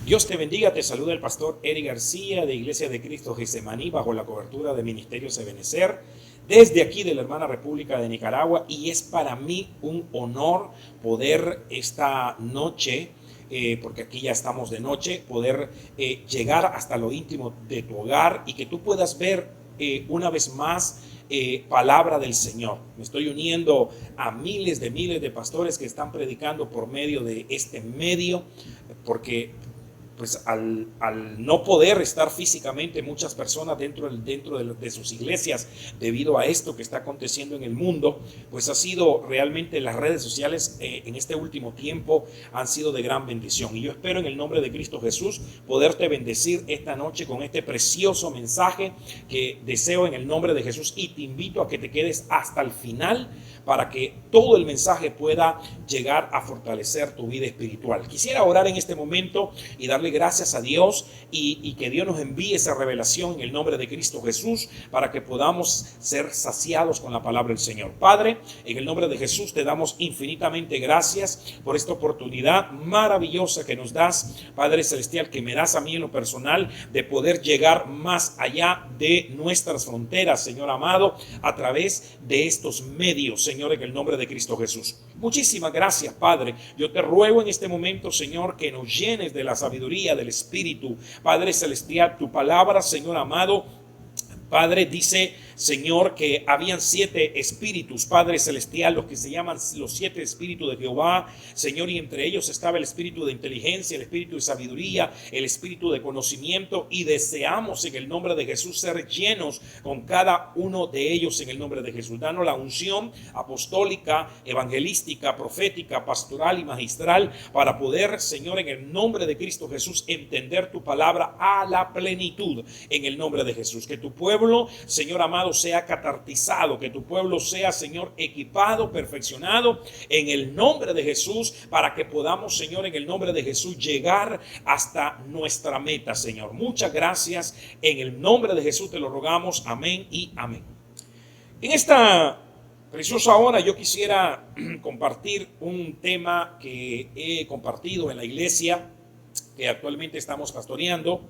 Dios te bendiga, te saluda el pastor Eric García de Iglesia de Cristo Getsemaní bajo la cobertura de Ministerios Ebenecer desde aquí de la hermana República de Nicaragua, y es para mí un honor poder esta noche, porque aquí ya estamos de noche, poder llegar hasta lo íntimo de tu hogar y que tú puedas ver una vez más palabra del Señor. Me estoy uniendo a miles de pastores que están predicando por medio de este medio, porque pues al no poder estar físicamente muchas personas dentro de sus iglesias debido a esto que está aconteciendo en el mundo, pues ha sido realmente las redes sociales en este último tiempo han sido de gran bendición. Y yo espero en el nombre de Cristo Jesús poderte bendecir esta noche con este precioso mensaje que deseo en el nombre de Jesús, y te invito a que te quedes hasta el final para que todo el mensaje pueda llegar a fortalecer tu vida espiritual. Quisiera orar en este momento y darle gracias a Dios y que Dios nos envíe esa revelación en el nombre de Cristo Jesús para que podamos ser saciados con la palabra del Señor. Padre, en el nombre de Jesús te damos infinitamente gracias por esta oportunidad maravillosa que nos das, Padre Celestial, que me das a mí en lo personal de poder llegar más allá de nuestras fronteras, Señor amado, a través de estos medios, Señor, en el nombre de Cristo Jesús. Muchísimas gracias, Padre. Yo te ruego en este momento, Señor, que nos llenes de la sabiduría del Espíritu, Padre Celestial. Tu palabra, Señor amado, Padre, dice, Señor, que habían 7 espíritus, Padre Celestial, los que se llaman los 7 espíritus de Jehová, Señor, y entre ellos estaba el espíritu de inteligencia, el espíritu de sabiduría, el espíritu de conocimiento, y deseamos en el nombre de Jesús ser llenos con cada uno de ellos en el nombre de Jesús. Danos la unción apostólica, evangelística, profética, pastoral y magistral para poder, Señor, en el nombre de Cristo Jesús, entender tu palabra a la plenitud en el nombre de Jesús. Que tu pueblo, Señor amado, sea catartizado, que tu pueblo sea, Señor, equipado, perfeccionado en el nombre de Jesús, para que podamos, Señor, en el nombre de Jesús llegar hasta nuestra meta, Señor. Muchas gracias, en el nombre de Jesús te lo rogamos, amén y amén. En esta preciosa hora yo quisiera compartir un tema que he compartido en la iglesia que actualmente estamos pastoreando,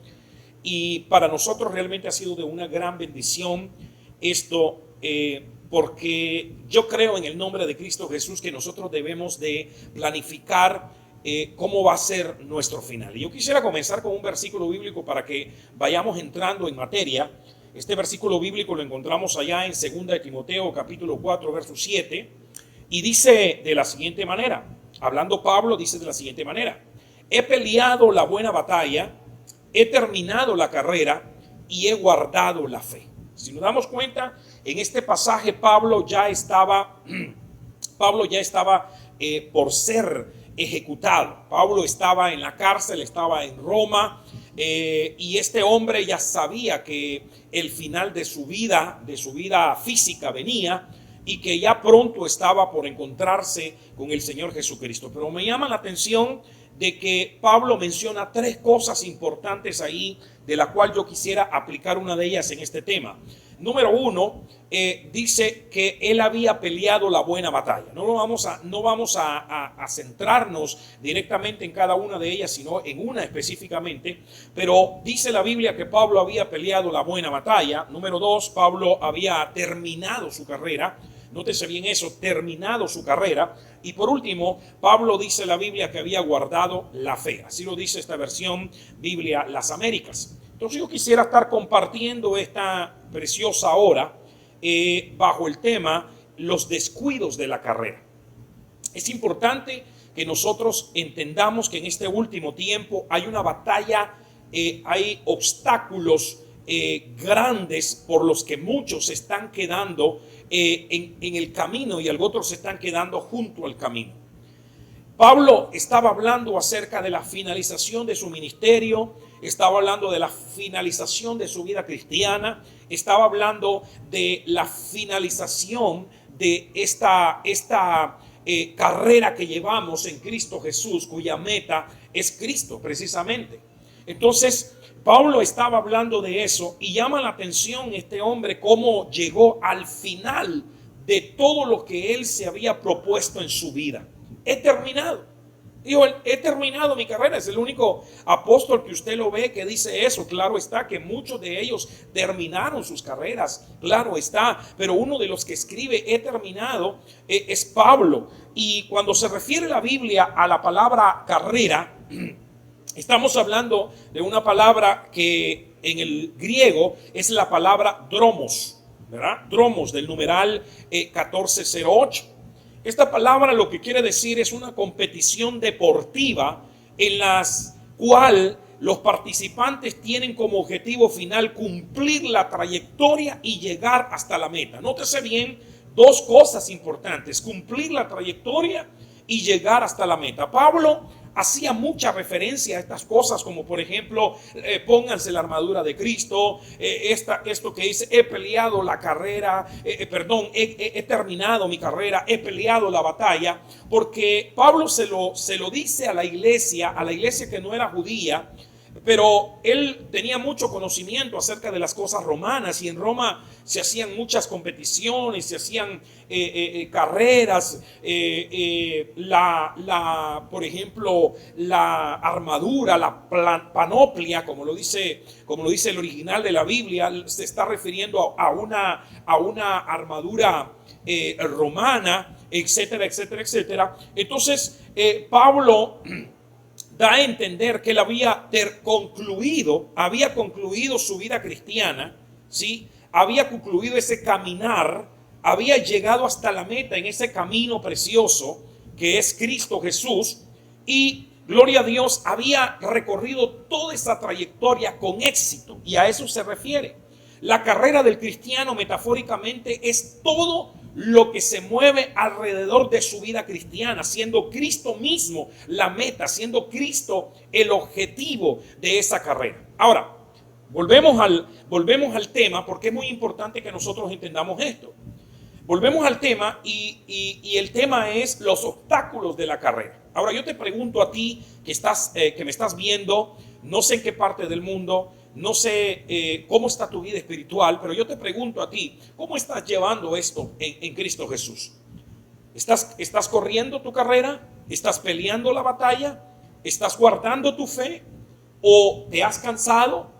y para nosotros realmente ha sido de una gran bendición esto, porque yo creo en el nombre de Cristo Jesús que nosotros debemos de planificar cómo va a ser nuestro final. Y yo quisiera comenzar con un versículo bíblico para que vayamos entrando en materia. Este versículo bíblico lo encontramos allá en 2 de Timoteo capítulo 4 verso 7, y dice de la siguiente manera, hablando Pablo, dice de la siguiente manera: he peleado la buena batalla, he terminado la carrera y he guardado la fe. Si nos damos cuenta, en este pasaje Pablo ya estaba por ser ejecutado. Pablo estaba en la cárcel, estaba en Roma, y este hombre ya sabía que el final de su vida física venía, y que ya pronto estaba por encontrarse con el Señor Jesucristo. Pero me llama la atención de que Pablo menciona 3 cosas importantes ahí, de la cual yo quisiera aplicar una de ellas en este tema. Número 1, dice que él había peleado la buena batalla. No vamos a centrarnos directamente en cada una de ellas, sino en una específicamente. Pero dice la Biblia que Pablo había peleado la buena batalla. Número 2, Pablo había terminado su carrera. Nótese bien eso, terminado su carrera. Y por último, Pablo dice la Biblia que había guardado la fe. Así lo dice esta versión Biblia Las Américas. Entonces yo quisiera estar compartiendo esta preciosa hora bajo el tema los descuidos de la carrera. Es importante que nosotros entendamos que en este último tiempo hay una batalla, hay obstáculos grandes por los que muchos se están quedando en el camino, y otros se están quedando junto al camino. Pablo estaba hablando acerca de la finalización de su ministerio, estaba hablando de la finalización de su vida cristiana, estaba hablando de la finalización de esta carrera que llevamos en Cristo Jesús, cuya meta es Cristo precisamente. Entonces Pablo estaba hablando de eso, y llama la atención este hombre cómo llegó al final de todo lo que él se había propuesto en su vida. He terminado. Dijo, he terminado mi carrera. Es el único apóstol que usted lo ve que dice eso. Claro está que muchos de ellos terminaron sus carreras. Claro está. Pero uno de los que escribe he terminado es Pablo. Y cuando se refiere la Biblia a la palabra carrera, estamos hablando de una palabra que en el griego es la palabra dromos, ¿verdad? Dromos, del numeral 1408. Esta palabra lo que quiere decir es una competición deportiva en la cual los participantes tienen como objetivo final cumplir la trayectoria y llegar hasta la meta. Nótese bien dos cosas importantes: cumplir la trayectoria y llegar hasta la meta. Pablo hacía mucha referencia a estas cosas, como por ejemplo, pónganse la armadura de Cristo, esto que dice, he peleado la carrera, he terminado mi carrera, he peleado la batalla, porque Pablo se lo dice a la iglesia que no era judía, pero él tenía mucho conocimiento acerca de las cosas romanas, y en Roma se hacían muchas competiciones, se hacían carreras, por ejemplo, la armadura, la panoplia, como lo dice el original de la Biblia, se está refiriendo a una armadura romana, etcétera, etcétera, etcétera. Entonces, Pablo da a entender que él había concluido su vida cristiana, ¿sí? Había concluido ese caminar, había llegado hasta la meta en ese camino precioso que es Cristo Jesús, y gloria a Dios, había recorrido toda esa trayectoria con éxito, y a eso se refiere. La carrera del cristiano, metafóricamente, es todo lo que se mueve alrededor de su vida cristiana, siendo Cristo mismo la meta, siendo Cristo el objetivo de esa carrera. Ahora, volvemos al tema, porque es muy importante que nosotros entendamos esto. Volvemos al tema y el tema es los obstáculos de la carrera. Ahora yo te pregunto a ti que me estás viendo, no sé en qué parte del mundo, no sé cómo está tu vida espiritual, pero yo te pregunto a ti, ¿cómo estás llevando esto en Cristo Jesús? ¿Estás corriendo tu carrera? ¿Estás peleando la batalla? ¿Estás guardando tu fe? ¿O te has cansado?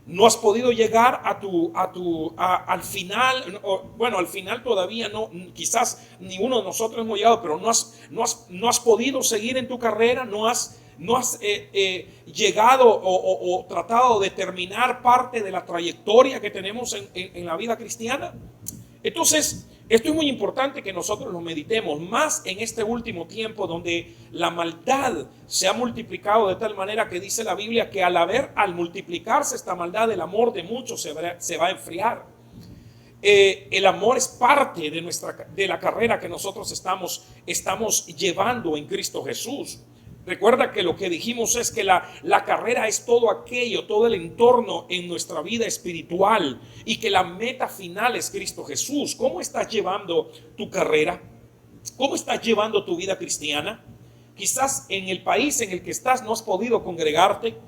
¿No has podido llegar al final? Bueno, al final todavía no, quizás ninguno de nosotros hemos llegado, pero no has podido seguir en tu carrera, no has llegado o tratado de terminar parte de la trayectoria que tenemos en la vida cristiana. Entonces, esto es muy importante que nosotros lo meditemos, más en este último tiempo donde la maldad se ha multiplicado de tal manera que dice la Biblia que al multiplicarse esta maldad, el amor de muchos se va a enfriar. El amor es parte de la carrera que nosotros estamos llevando en Cristo Jesús. Recuerda que lo que dijimos es que la carrera es todo aquello, todo el entorno en nuestra vida espiritual, y que la meta final es Cristo Jesús. ¿Cómo estás llevando tu carrera? ¿Cómo estás llevando tu vida cristiana? Quizás en el país en el que estás no has podido congregarte,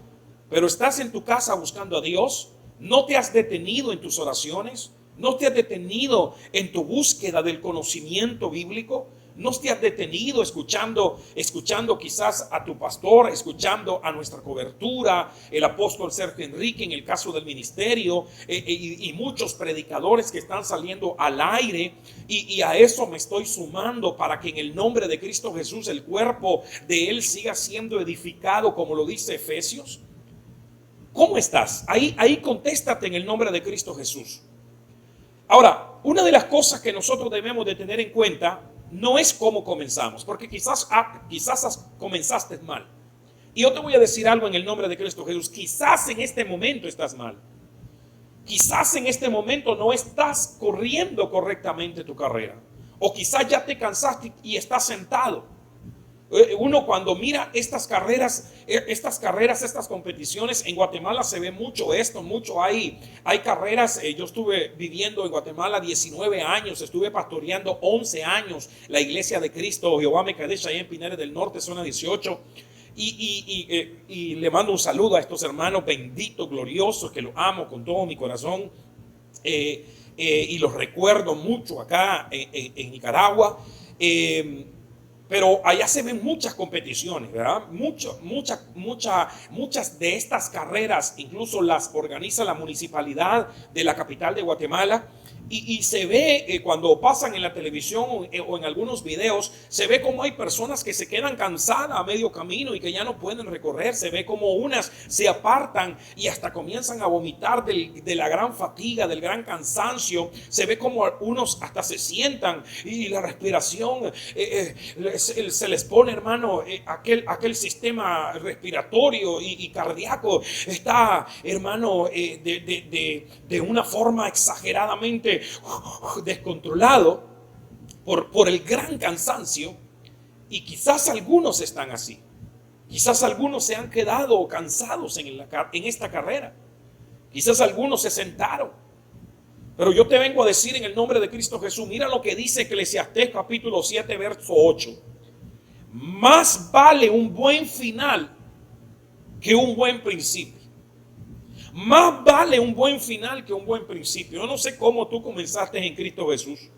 pero estás en tu casa buscando a Dios. No te has detenido en tus oraciones, no te has detenido en tu búsqueda del conocimiento bíblico. No te has detenido escuchando quizás a tu pastor, escuchando a nuestra cobertura, el apóstol Sergio Enrique en el caso del ministerio, y muchos predicadores que están saliendo al aire, y a eso me estoy sumando para que en el nombre de Cristo Jesús el cuerpo de Él siga siendo edificado, como lo dice Efesios. ¿Cómo estás? Ahí contéstate en el nombre de Cristo Jesús. Ahora, una de las cosas que nosotros debemos de tener en cuenta no es cómo comenzamos, porque quizás comenzaste mal. Y yo te voy a decir algo en el nombre de Cristo Jesús. Quizás en este momento estás mal. Quizás en este momento no estás corriendo correctamente tu carrera. O quizás ya te cansaste y estás sentado. Uno cuando mira estas carreras, estas competiciones, en Guatemala se ve mucho esto, hay carreras. Yo estuve viviendo en Guatemala 19 años, estuve pastoreando 11 años la iglesia de Cristo Jehová Mekadesh allá en Pineres del Norte, zona 18. Y le mando un saludo a estos hermanos benditos, gloriosos, que los amo con todo mi corazón, y los recuerdo mucho acá en Nicaragua. Pero allá se ven muchas competiciones, ¿verdad? Muchas de estas carreras, incluso las organiza la municipalidad de la capital de Guatemala. Y se ve cuando pasan en la televisión o en algunos videos, se ve como hay personas que se quedan cansadas a medio camino y que ya no pueden recorrer. Se ve como unas se apartan y hasta comienzan a vomitar de la gran fatiga, del gran cansancio. Se ve como unos hasta se sientan y la respiración se les pone, hermano, aquel sistema respiratorio y cardíaco está, hermano, de una forma exageradamente descontrolado por el gran cansancio. Y quizás algunos están así. Quizás algunos se han quedado cansados en esta carrera. Quizás algunos se sentaron. Pero yo te vengo a decir en el nombre de Cristo Jesús, mira lo que dice Eclesiastés capítulo 7 verso 8. Más vale un buen final que un buen principio. Más vale un buen final que un buen principio. Yo no sé cómo tú comenzaste en Cristo Jesús.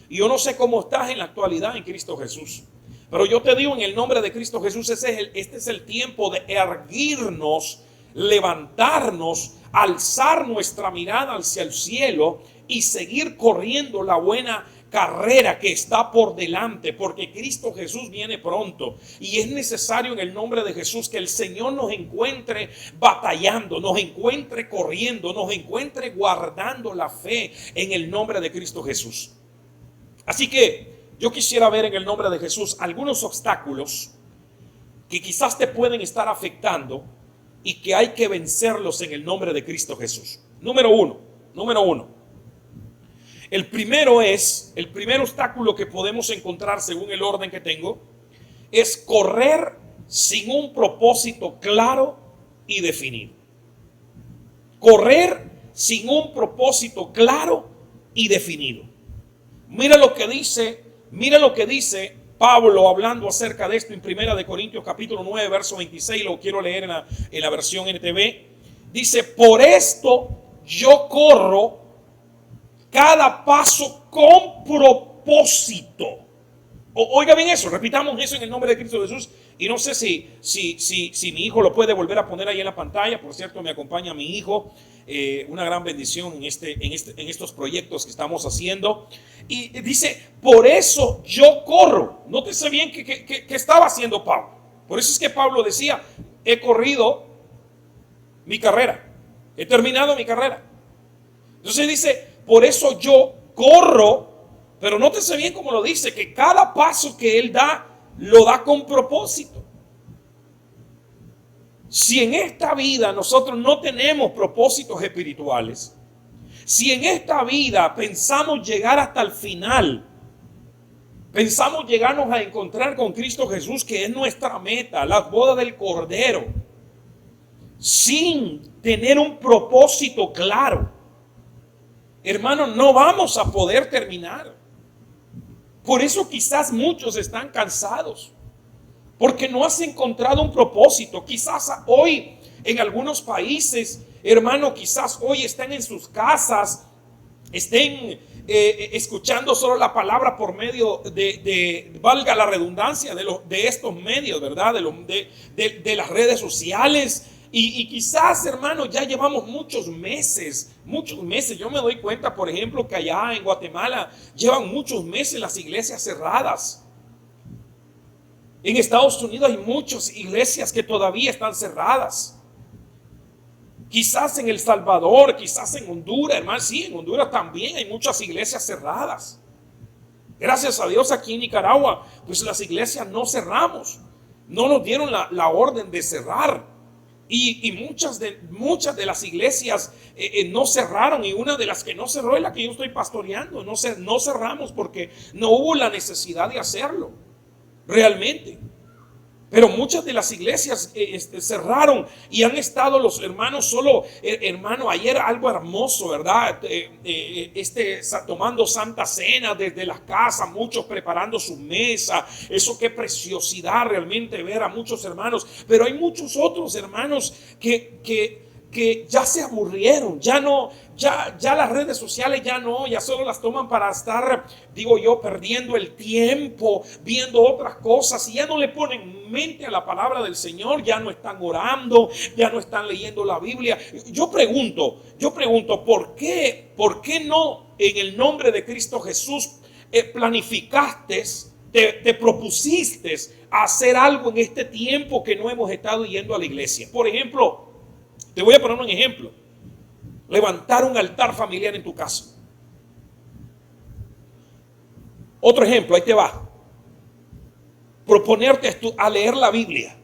Y yo no sé cómo estás en la actualidad en Cristo Jesús. Pero yo te digo en el nombre de Cristo Jesús, este es el tiempo de erguirnos, levantarnos, alzar nuestra mirada hacia el cielo y seguir corriendo la buena carrera que está por delante, porque Cristo Jesús viene pronto y es necesario en el nombre de Jesús que el Señor nos encuentre batallando, nos encuentre corriendo, nos encuentre guardando la fe en el nombre de Cristo Jesús. Así que yo quisiera ver en el nombre de Jesús algunos obstáculos que quizás te pueden estar afectando y que hay que vencerlos en el nombre de Cristo Jesús. Número uno. El primer obstáculo que podemos encontrar según el orden que tengo es correr sin un propósito claro y definido. Correr sin un propósito claro y definido. Mira lo que dice Pablo hablando acerca de esto en 1 Corintios capítulo 9 verso 26, lo quiero leer en la versión NTV. Dice, por esto yo corro cada paso con propósito. Oiga bien eso, repitamos eso en el nombre de Cristo Jesús. Y no sé si mi hijo lo puede volver a poner ahí en la pantalla. Por cierto, me acompaña mi hijo. Una gran bendición en estos proyectos que estamos haciendo. Y dice, por eso yo corro. Nótese bien que estaba haciendo Pablo. Por eso es que Pablo decía, he corrido mi carrera. He terminado mi carrera. Entonces dice, por eso yo corro, pero nótese bien cómo lo dice, que cada paso que él da, lo da con propósito. Si en esta vida nosotros no tenemos propósitos espirituales, si en esta vida pensamos llegar hasta el final, pensamos llegarnos a encontrar con Cristo Jesús, que es nuestra meta, la boda del Cordero, sin tener un propósito claro, hermanos, no vamos a poder terminar. Por eso quizás muchos están cansados, porque no has encontrado un propósito. Quizás hoy en algunos países, hermano, quizás hoy estén en sus casas, estén escuchando solo la palabra por medio valga la redundancia, de estos medios, ¿verdad? De las redes sociales. Y quizás, hermano, ya llevamos muchos meses. Yo me doy cuenta, por ejemplo, que allá en Guatemala llevan muchos meses las iglesias cerradas. En Estados Unidos hay muchas iglesias que todavía están cerradas. Quizás en El Salvador, quizás en Honduras, hermano, sí, en Honduras también hay muchas iglesias cerradas. Gracias a Dios aquí en Nicaragua, pues las iglesias no cerramos. No nos dieron la orden de cerrar. Y muchas de las iglesias no cerraron, y una de las que no cerró es la que yo estoy pastoreando. No cerramos porque no hubo la necesidad de hacerlo, realmente. Pero muchas de las iglesias cerraron y han estado los hermanos solo, hermano, ayer algo hermoso, ¿verdad? Tomando Santa Cena desde las casas, muchos preparando su mesa. Eso qué preciosidad realmente ver a muchos hermanos. Pero hay muchos otros hermanos que que ya se aburrieron, ya las redes sociales ya solo las toman para estar, digo yo, perdiendo el tiempo, viendo otras cosas, y ya no le ponen mente a la palabra del Señor, ya no están orando, ya no están leyendo la Biblia. Yo pregunto, ¿por qué no en el nombre de Cristo Jesús planificaste, te propusiste hacer algo en este tiempo que no hemos estado yendo a la iglesia? Por ejemplo, te voy a poner un ejemplo. Levantar un altar familiar en tu casa. Otro ejemplo, ahí te va. Proponerte a leer la Biblia.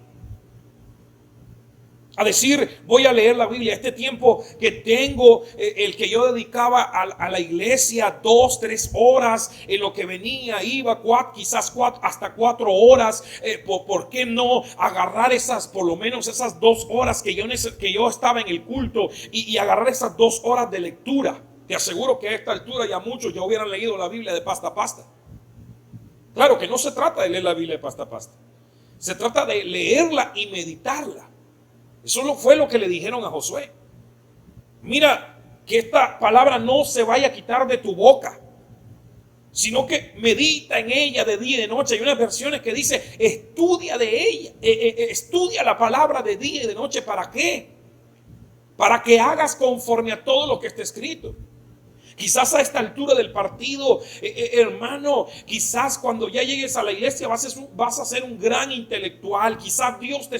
A decir, voy a leer la Biblia. Este tiempo que tengo, el que yo dedicaba a la iglesia 2-3 horas, en lo que venía, iba hasta 4 horas. ¿Por qué no agarrar por lo menos esas 2 horas que yo estaba en el culto y agarrar esas 2 horas de lectura? Te aseguro que a esta altura ya muchos ya hubieran leído la Biblia de pasta a pasta. Claro que no se trata de leer la Biblia de pasta a pasta. Se trata de leerla y meditarla. Eso fue lo que le dijeron a Josué. Mira, que esta palabra no se vaya a quitar de tu boca, sino que medita en ella de día y de noche. Hay unas versiones que dice, estudia de ella, estudia la palabra de día y de noche. ¿Para qué? Para que hagas conforme a todo lo que está escrito. Quizás a esta altura del partido, hermano, quizás cuando ya llegues a la iglesia vas a ser un gran intelectual. Quizás Dios te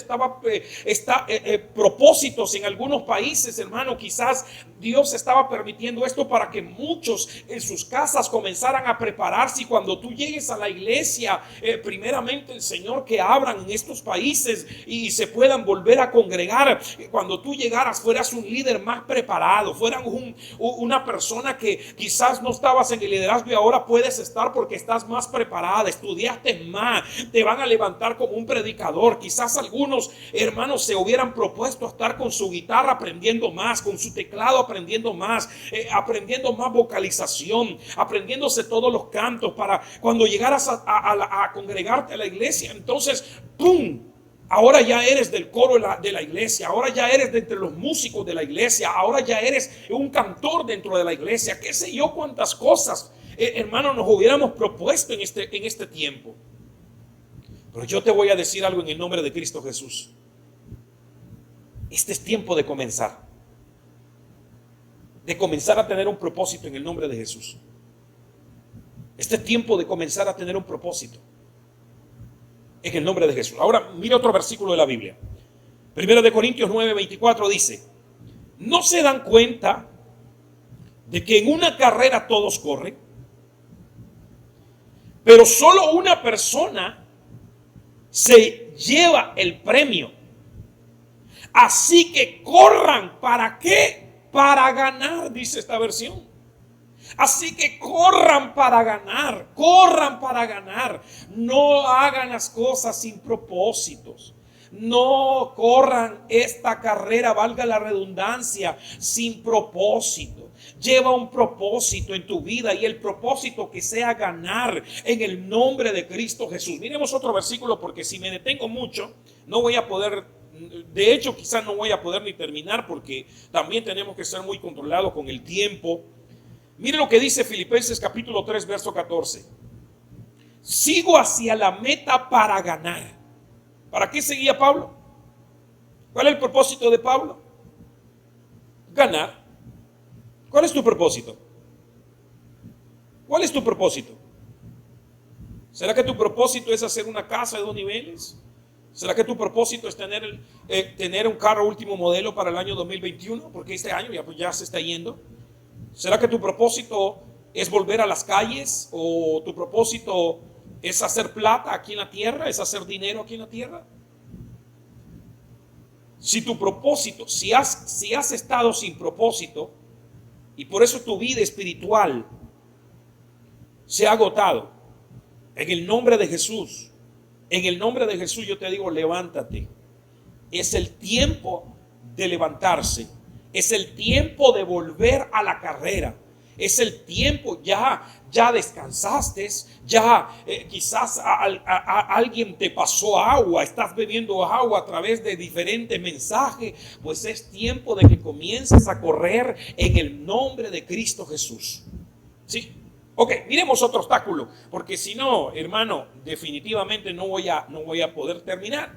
propósitos en algunos países, hermano. Quizás Dios estaba permitiendo esto para que muchos en sus casas comenzaran a prepararse, y cuando tú llegues a la iglesia, primeramente el Señor, que abran en estos países y se puedan volver a congregar. Cuando tú llegaras, fueras un líder más preparado, fueras una persona que quizás no estabas en el liderazgo y ahora puedes estar porque estás más preparada, estudiaste más, te van a levantar como un predicador. Quizás algunos hermanos se hubieran propuesto a estar con su guitarra aprendiendo más, con su teclado aprendiendo más vocalización, aprendiéndose todos los cantos para cuando llegaras a congregarte a la iglesia. Entonces, ¡pum!, ahora ya eres del coro de la iglesia, ahora ya eres de entre los músicos de la iglesia, ahora ya eres un cantor dentro de la iglesia. Qué sé yo cuántas cosas, hermano, nos hubiéramos propuesto en este tiempo. Pero yo te voy a decir algo en el nombre de Cristo Jesús. Este es tiempo de comenzar a tener un propósito en el nombre de Jesús. Este es tiempo de comenzar a tener un propósito en el nombre de Jesús. Ahora mira otro versículo de la Biblia. 1 Corintios 9:24 dice: ¿no se dan cuenta de que en una carrera todos corren, pero solo una persona se lleva el premio? Así que corran. ¿Para qué? Para ganar, dice esta versión. Así que corran para ganar, No hagan las cosas sin propósitos. No corran esta carrera, valga la redundancia, sin propósito. Lleva un propósito en tu vida, y el propósito que sea ganar en el nombre de Cristo Jesús. Miremos otro versículo, porque si me detengo mucho no voy a poder. De hecho, quizás no voy a poder ni terminar, porque también tenemos que ser muy controlados con el tiempo. Mire lo que dice Filipenses capítulo 3, verso 14. Sigo hacia la meta para ganar. ¿Para qué seguía Pablo? ¿Cuál es el propósito de Pablo? Ganar. ¿Cuál es tu propósito? ¿Cuál es tu propósito? ¿Será que tu propósito es hacer una casa de 2 niveles? ¿Será que tu propósito es tener un carro último modelo para el año 2021? Porque este año ya se está yendo. ¿Será que tu propósito es volver a las calles? ¿O tu propósito es hacer plata aquí en la tierra? ¿Es hacer dinero aquí en la tierra? Si tu propósito, si has estado sin propósito, y por eso tu vida espiritual se ha agotado, en el nombre de Jesús, yo te digo, levántate. Es el tiempo de levantarse. Es el tiempo de volver a la carrera. Es el tiempo, ya descansaste, ya quizás alguien te pasó agua, estás bebiendo agua a través de diferentes mensajes, pues es tiempo de que comiences a correr en el nombre de Cristo Jesús. ¿Sí? Ok, miremos otro obstáculo, porque si no, hermano, definitivamente no voy a poder terminar.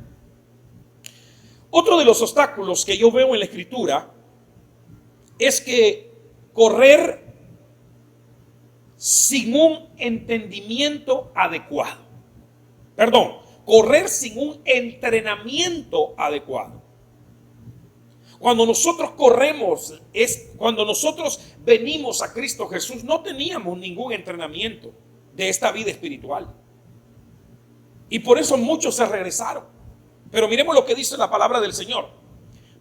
Otro de los obstáculos que yo veo en la Escritura es que correr sin un entendimiento adecuado. Perdón, correr sin un entrenamiento adecuado. Cuando nosotros corremos, cuando nosotros venimos a Cristo Jesús, no teníamos ningún entrenamiento de esta vida espiritual. Y por eso muchos se regresaron. Pero miremos lo que dice la palabra del Señor.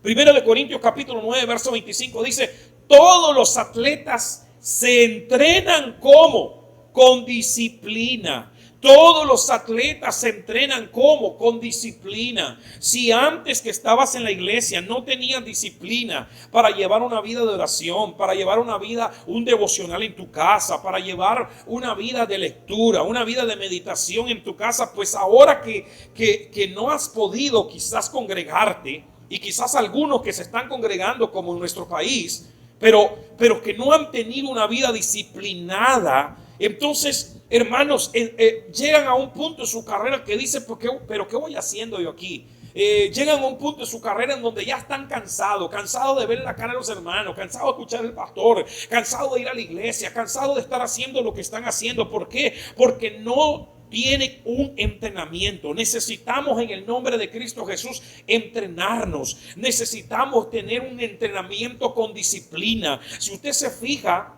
Primero de Corintios capítulo 9, verso 25 dice: todos los atletas se entrenan ¿cómo? Con disciplina. Todos los atletas se entrenan ¿cómo? Con disciplina. Si antes que estabas en la iglesia no tenías disciplina para llevar una vida de oración, para llevar un devocional en tu casa, para llevar una vida de lectura, una vida de meditación en tu casa, pues ahora que no has podido quizás congregarte, y quizás algunos que se están congregando como en nuestro país, pero que no han tenido una vida disciplinada, entonces, hermanos, llegan a un punto de su carrera que dicen, pero ¿qué voy haciendo yo aquí? Llegan a un punto de su carrera en donde ya están cansados de ver la cara de los hermanos, cansados de escuchar al pastor, cansados de ir a la iglesia, cansados de estar haciendo lo que están haciendo. ¿Por qué? Porque no tienen un entrenamiento. Necesitamos en el nombre de Cristo Jesús entrenarnos. Necesitamos tener un entrenamiento con disciplina. Si usted se fija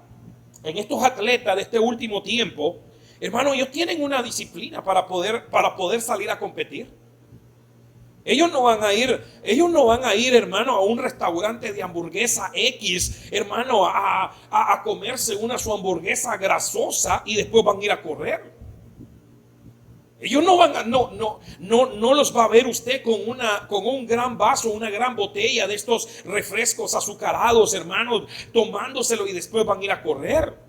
en estos atletas de este último tiempo, hermano, ellos tienen una disciplina para poder salir a competir. Ellos no van a ir, hermano, a un restaurante de hamburguesa X, hermano, a comerse su hamburguesa grasosa y después van a ir a correr. Ellos no los va a ver usted con un gran vaso, una gran botella de estos refrescos azucarados, hermanos, tomándoselo y después van a ir a correr.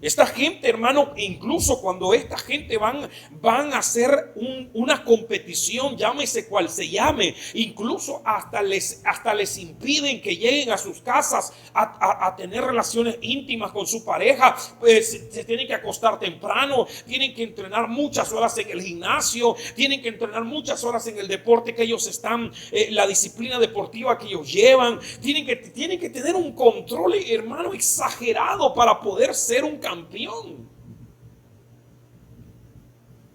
Esta gente, hermano, incluso cuando esta gente van a hacer una competición, llámese cual se llame, incluso hasta les impiden que lleguen a sus casas a tener relaciones íntimas con su pareja. Pues se tienen que acostar temprano, tienen que entrenar muchas horas en el gimnasio, tienen que entrenar muchas horas en el deporte que ellos están, la disciplina deportiva que ellos llevan. Tienen que tener un control, hermano, exagerado para poder ser un campeón.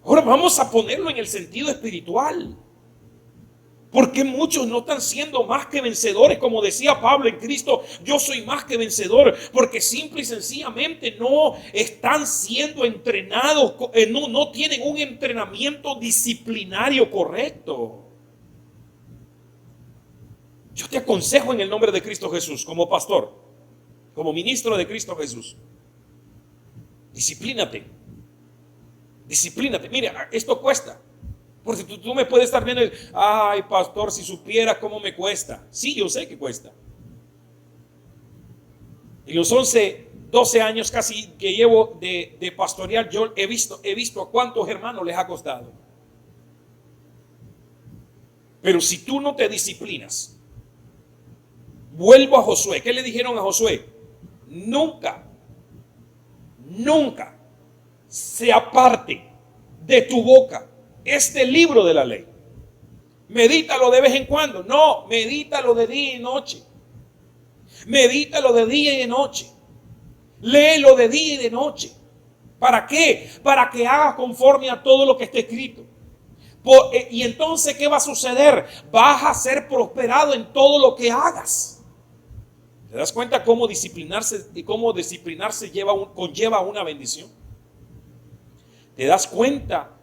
Ahora vamos a ponerlo en el sentido espiritual. Porque muchos no están siendo más que vencedores, como decía Pablo en Cristo, yo soy más que vencedor, porque simple y sencillamente no están siendo entrenados, no tienen un entrenamiento disciplinario correcto. Yo te aconsejo en el nombre de Cristo Jesús, como pastor, como ministro de Cristo Jesús, disciplínate. Mira, esto cuesta. Porque tú me puedes estar viendo y, ay, pastor, si supiera cómo me cuesta. Sí, yo sé que cuesta. En los 12 años casi que llevo de pastorear, yo he visto a cuántos hermanos les ha costado. Pero si tú no te disciplinas, vuelvo a Josué. ¿Qué le dijeron a Josué? Nunca se aparte de tu boca este libro de la ley. Medítalo de vez en cuando. No, medítalo de día y noche. Medítalo de día y de noche. Léelo de día y de noche. ¿Para qué? Para que hagas conforme a todo lo que está escrito. Y entonces, ¿qué va a suceder? Vas a ser prosperado en todo lo que hagas. ¿Te das cuenta cómo disciplinarse conlleva una bendición? ¿Te das cuenta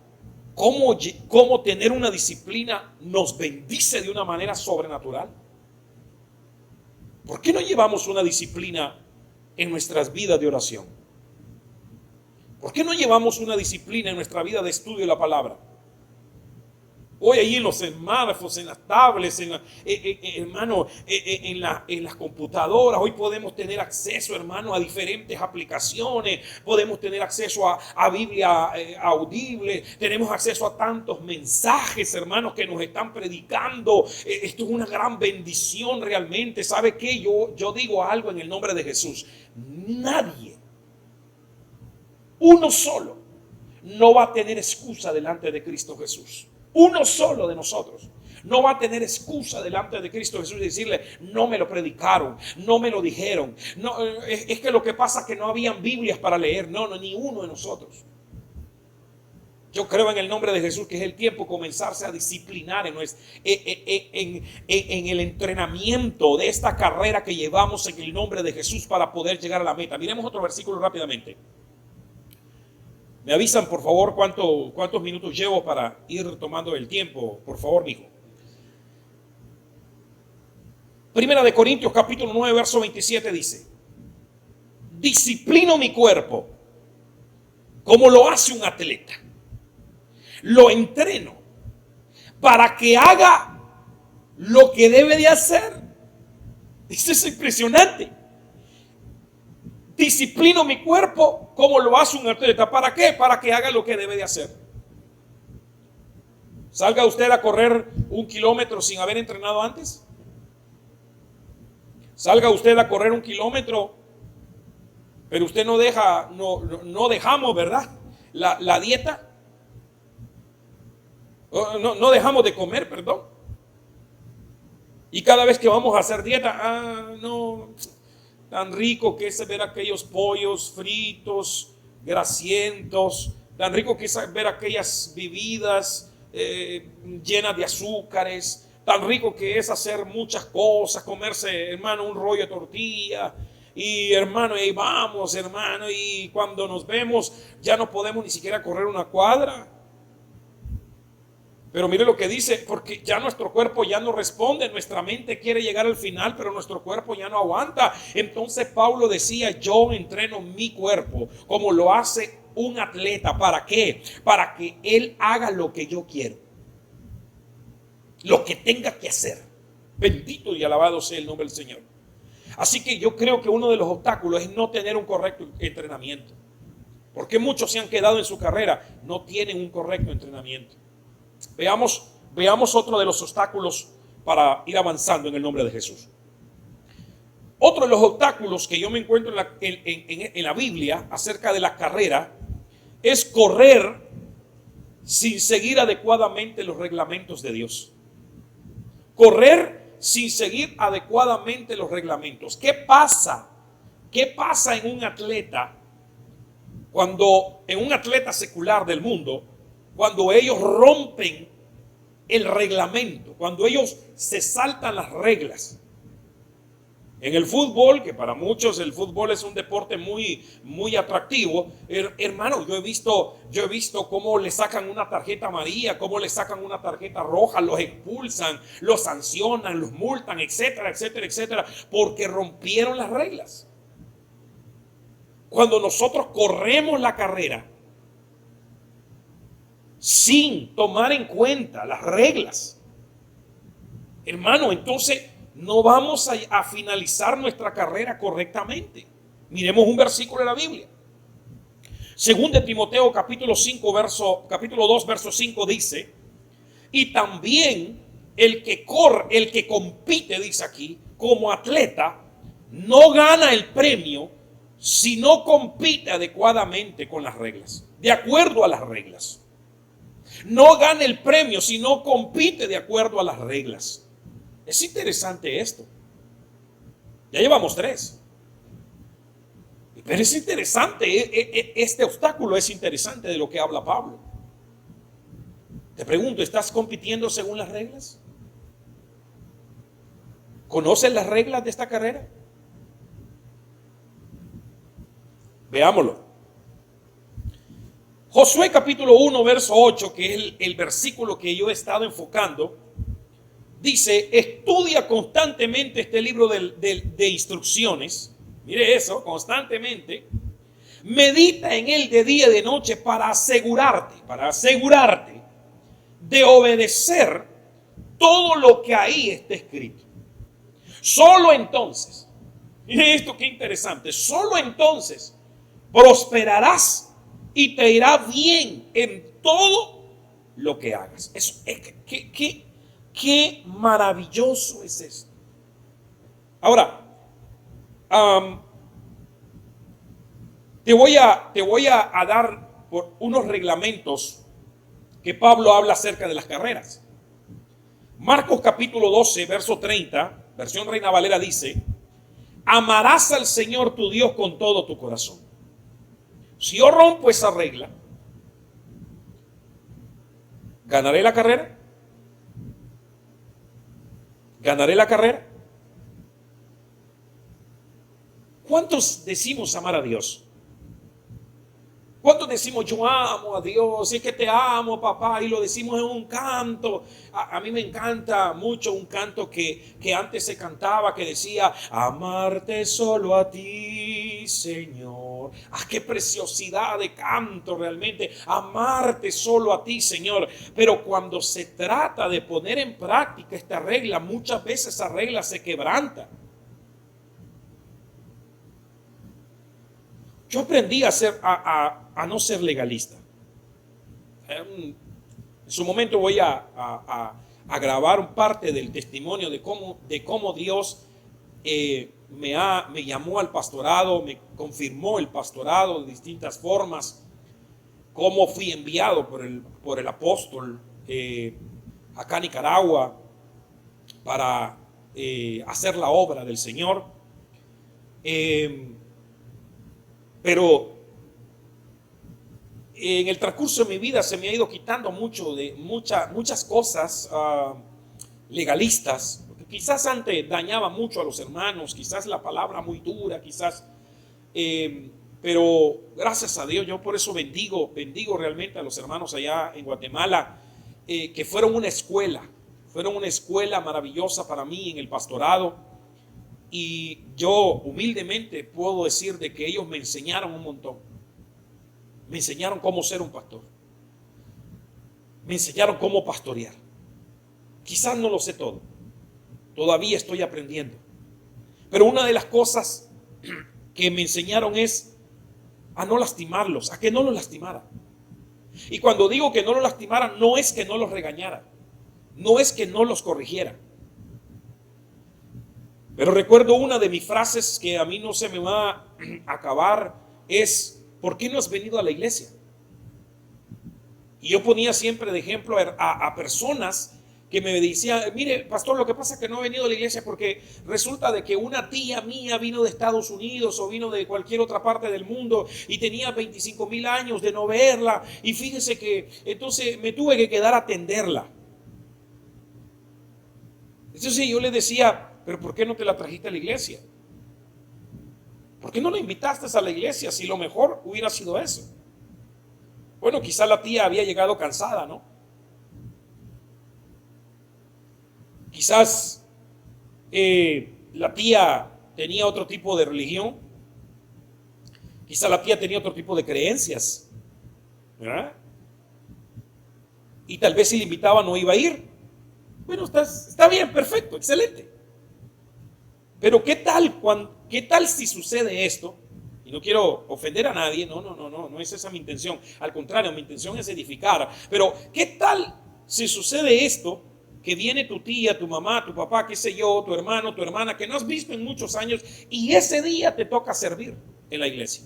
cómo tener una disciplina nos bendice de una manera sobrenatural? ¿Por qué no llevamos una disciplina en nuestras vidas de oración? ¿Por qué no llevamos una disciplina en nuestra vida de estudio de la palabra? Hoy ahí en los smartphones, en las tablets, hermano, en las computadoras, hoy podemos tener acceso, hermano, a diferentes aplicaciones, podemos tener acceso a Biblia audible, tenemos acceso a tantos mensajes, hermanos, que nos están predicando. Esto es una gran bendición realmente. ¿Sabe qué? Yo digo algo en el nombre de Jesús. Nadie, uno solo, no va a tener excusa delante de Cristo Jesús. Uno solo de nosotros no va a tener excusa delante de Cristo Jesús y decirle: no me lo predicaron, no me lo dijeron. No, es que lo que pasa es que no habían Biblias para leer. No, ni uno de nosotros. Yo creo en el nombre de Jesús que es el tiempo de comenzarse a disciplinar en el entrenamiento de esta carrera que llevamos en el nombre de Jesús para poder llegar a la meta. Miremos otro versículo rápidamente. Me avisan, por favor, cuántos minutos llevo para ir tomando el tiempo. Por favor, mijo. Primera de Corintios, capítulo 9, verso 27 dice: disciplino mi cuerpo como lo hace un atleta. Lo entreno para que haga lo que debe de hacer. Eso es impresionante. Disciplino mi cuerpo como lo hace un atleta. ¿Para qué? Para que haga lo que debe de hacer. Salga usted a correr 1 kilómetro sin haber entrenado antes. Salga usted a correr 1 kilómetro, pero usted no dejamos, ¿verdad? La dieta. No dejamos de comer, perdón. Y cada vez que vamos a hacer dieta, tan rico que es ver aquellos pollos fritos, grasientos, tan rico que es ver aquellas bebidas llenas de azúcares, tan rico que es hacer muchas cosas, comerse, hermano, un rollo de tortilla. Y hermano, ahí vamos, hermano, y cuando nos vemos ya no podemos ni siquiera correr 1 cuadra. Pero mire lo que dice: porque ya nuestro cuerpo ya no responde, nuestra mente quiere llegar al final, pero nuestro cuerpo ya no aguanta. Entonces Pablo decía: yo entreno mi cuerpo como lo hace un atleta. ¿Para qué? Para que él haga lo que yo quiero, lo que tenga que hacer. Bendito y alabado sea el nombre del Señor. Así que yo creo que uno de los obstáculos es no tener un correcto entrenamiento. Porque muchos se han quedado en su carrera, no tienen un correcto entrenamiento. Veamos otro de los obstáculos para ir avanzando en el nombre de Jesús. Otro de los obstáculos que yo me encuentro en la Biblia acerca de la carrera es correr sin seguir adecuadamente los reglamentos de Dios. Correr sin seguir adecuadamente los reglamentos. ¿Qué pasa? ¿Qué pasa en un atleta en un atleta secular del mundo, cuando ellos rompen el reglamento, cuando ellos se saltan las reglas? En el fútbol, que para muchos el fútbol es un deporte muy, muy atractivo, hermano, yo he visto cómo le sacan una tarjeta amarilla, cómo le sacan una tarjeta roja, los expulsan, los sancionan, los multan, etcétera, etcétera, etcétera, porque rompieron las reglas. Cuando nosotros corremos la carrera sin tomar en cuenta las reglas, hermano, entonces no vamos a finalizar nuestra carrera correctamente. Miremos un versículo de la Biblia. Según de Timoteo capítulo 2 verso 5 dice: y también el que compite, dice aquí, como atleta, no gana el premio si no compite adecuadamente con las reglas, de acuerdo a las reglas. No gana el premio si no compite de acuerdo a las reglas. Es interesante esto. Ya llevamos 3. Pero es interesante, este obstáculo es interesante de lo que habla Pablo. Te pregunto, ¿estás compitiendo según las reglas? ¿Conoces las reglas de esta carrera? Veámoslo. Josué capítulo 1 verso 8, que es el versículo que yo he estado enfocando, dice: estudia constantemente este libro de instrucciones. Mire eso, constantemente. Medita en él de día y de noche para asegurarte de obedecer todo lo que ahí está escrito. Solo entonces, mire esto qué interesante, solo entonces prosperarás y te irá bien en todo lo que hagas. Eso, qué maravilloso es esto. Ahora, te voy a dar por unos reglamentos que Pablo habla acerca de las carreras. Marcos capítulo 12, verso 30, versión Reina Valera dice: amarás al Señor tu Dios con todo tu corazón. Si yo rompo esa regla, ¿ganaré la carrera? ¿Ganaré la carrera? ¿Cuántos decimos amar a Dios? ¿Cuántos decimos yo amo a Dios? Es que te amo, papá, y lo decimos en un canto? A mí me encanta mucho un canto que antes se cantaba, que decía: amarte solo a ti, Señor. Qué preciosidad de canto realmente, amarte solo a ti, Señor. Pero cuando se trata de poner en práctica esta regla, muchas veces esa regla se quebranta. Yo aprendí a no ser legalista. En su momento voy a grabar parte del testimonio de cómo Dios me llamó al pastorado, me confirmó el pastorado de distintas formas, cómo fui enviado por el apóstol acá a Nicaragua para hacer la obra del Señor. Pero en el transcurso de mi vida se me ha ido quitando muchas cosas legalistas. Porque quizás antes dañaba mucho a los hermanos, quizás la palabra muy dura, pero gracias a Dios, yo por eso bendigo realmente a los hermanos allá en Guatemala, que fueron una escuela maravillosa para mí en el pastorado. Y yo humildemente puedo decir de que ellos me enseñaron un montón. Me enseñaron cómo ser un pastor. Me enseñaron cómo pastorear. Quizás no lo sé todo. Todavía estoy aprendiendo. Pero una de las cosas que me enseñaron es a no lastimarlos, a que no los lastimara. Y cuando digo que no los lastimara, no es que no los regañara, no es que no los corrigiera. Pero recuerdo una de mis frases que a mí no se me va a acabar, es: ¿por qué no has venido a la iglesia? Y yo ponía siempre de ejemplo a personas que me decían: mire, pastor, lo que pasa es que no he venido a la iglesia porque resulta de que una tía mía vino de Estados Unidos o vino de cualquier otra parte del mundo y tenía 25,000 años de no verla, y fíjese que entonces me tuve que quedar a atenderla. Entonces yo le decía: pero ¿por qué no te la trajiste a la iglesia? ¿Por qué no la invitaste a la iglesia si lo mejor hubiera sido eso? Bueno, quizá la tía había llegado cansada, ¿no? Quizás la tía tenía otro tipo de religión. Quizá la tía tenía otro tipo de creencias, ¿verdad? Y tal vez si le invitaba no iba a ir. Bueno, está bien, perfecto, excelente. Pero ¿qué tal si sucede esto? Y no quiero ofender a nadie, no es esa mi intención. Al contrario, mi intención es edificar. Pero ¿qué tal si sucede esto? Que viene tu tía, tu mamá, tu papá, qué sé yo, tu hermano, tu hermana, que no has visto en muchos años, y ese día te toca servir en la iglesia.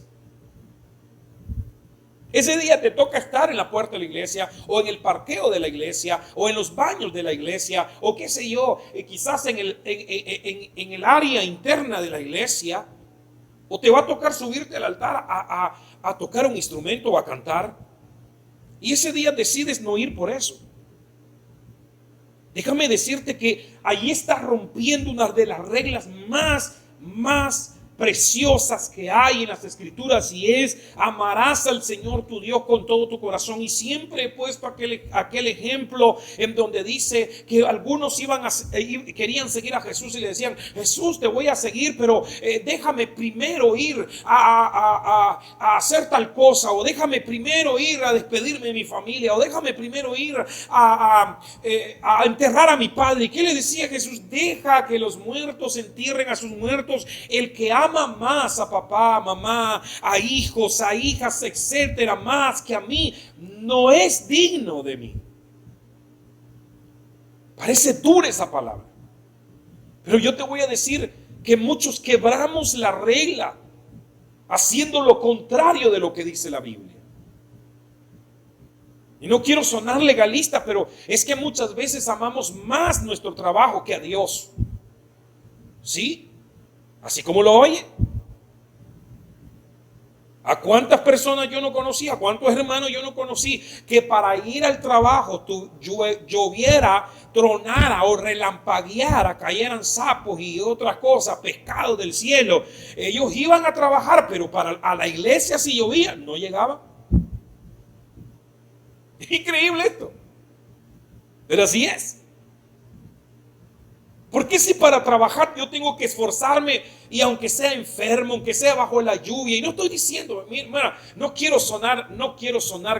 Ese día te toca estar en la puerta de la iglesia, o en el parqueo de la iglesia, o en los baños de la iglesia, o qué sé yo, quizás en el área interna de la iglesia, o te va a tocar subirte al altar a tocar un instrumento o a cantar, y ese día decides no ir por eso. Déjame decirte que ahí estás rompiendo una de las reglas más preciosas que hay en las Escrituras, y es: amarás al Señor tu Dios con todo tu corazón. Y siempre he puesto aquel ejemplo en donde dice que algunos querían seguir a Jesús y le decían: Jesús, te voy a seguir, pero déjame primero ir a hacer tal cosa, o déjame primero ir a despedirme de mi familia, o déjame primero ir a enterrar a mi padre. ¿Y qué le decía Jesús? Deja que los muertos entierren a sus muertos. El que ama más a papá, a mamá, a hijos, a hijas, etcétera, más que a mí, no es digno de mí. Parece dura esa palabra, pero yo te voy a decir que muchos quebramos la regla haciendo lo contrario de lo que dice la Biblia. Y no quiero sonar legalista, pero es que muchas veces amamos más nuestro trabajo que a Dios. ¿Sí? Así como lo oye. ¿A cuántas personas yo no conocí? ¿A cuántos hermanos yo no conocí que para ir al trabajo lloviera, tronara o relampagueara, cayeran sapos y otras cosas, pescados del cielo? Ellos iban a trabajar, pero a la iglesia, si llovía, no llegaban. Increíble esto, pero así es. Porque si para trabajar yo tengo que esforzarme, y aunque sea enfermo, aunque sea bajo la lluvia, y no estoy diciendo, mi hermana, no quiero sonar